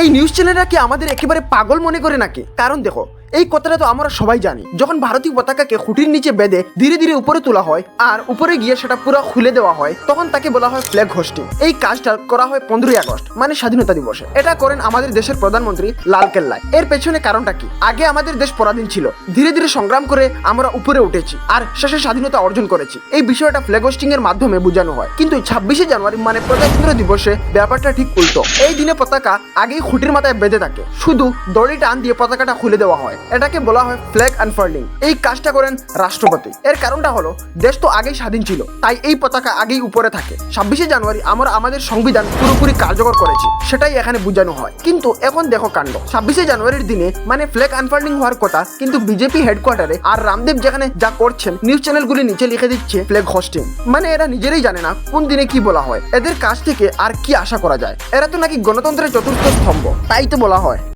এই নিউজ চ্যানেলরা কি আমাদের একেবারে পাগল মনে করে নাকি? কারণ দেখো, এই কথাটা তো আমরা সবাই জানি, যখন ভারতীয় পতাকাকে খুঁটির নিচে বেঁধে ধীরে ধীরে উপরে তোলা হয় আর উপরে গিয়ে সেটা পুরো খুলে দেওয়া হয়, তখন তাকে বলা হয় ফ্ল্যাগ হোস্টিং। এই কাজটা করা হয় 15ই আগস্ট মানে স্বাধীনতা দিবসে। এটা করেন আমাদের দেশের প্রধানমন্ত্রী লালকেল্লায়। এর পেছনে কারণটা কি? আগে আমাদের দেশ পরাধীন ছিল, ধীরে ধীরে সংগ্রাম করে আমরা উপরে উঠেছি আর শেষে স্বাধীনতা অর্জন করেছি। এই বিষয়টা ফ্ল্যাগ হোস্টিং এর মাধ্যমে বোঝানো হয়। কিন্তু 26শে জানুয়ারি মানে প্রজাতন্ত্র দিবসে ব্যাপারটা ঠিক উল্টো। এই দিনে পতাকা আগেই খুঁটির মাথায় বেঁধে থাকে, শুধু দড়ি টান দিয়ে পতাকাটা খুলে দেওয়া হয়। এটাকে বলা হয় ফ্ল্যাগ আনফার্লিং। এই কাজটা করেন রাষ্ট্রপতি। এর কারণটা হলো, দেশ তো আগেই স্বাধীন ছিল, তাই এই পতাকা আগেই উপরে থাকে। 26শে জানুয়ারি আমরা আমাদের সংবিধান পুরোপুরি কার্যকর করেছি, সেটাই এখানে বোঝানো হয়। কিন্তু এখন দেখো কাণ্ড, 26শে জানুয়ারির দিনে মানে ফ্ল্যাগ আনফার্লিং হওয়ার কথা, কিন্তু বিজেপি হেডকোয়ার্টারে আর রামদেব যেখানে যা করছেন, নিউজ চ্যানেলগুলি নিচে লিখে দিচ্ছে ফ্ল্যাগ হোস্টিং। মানে এরা নিজেরাই জানে না কোন দিনে কি বলা হয়। এদের কাছ থেকে আর কি আশা করা যায়? এরা তো নাকি গণতন্ত্রের চতুর্থ স্তম্ভ, তাই তো বলা হয়।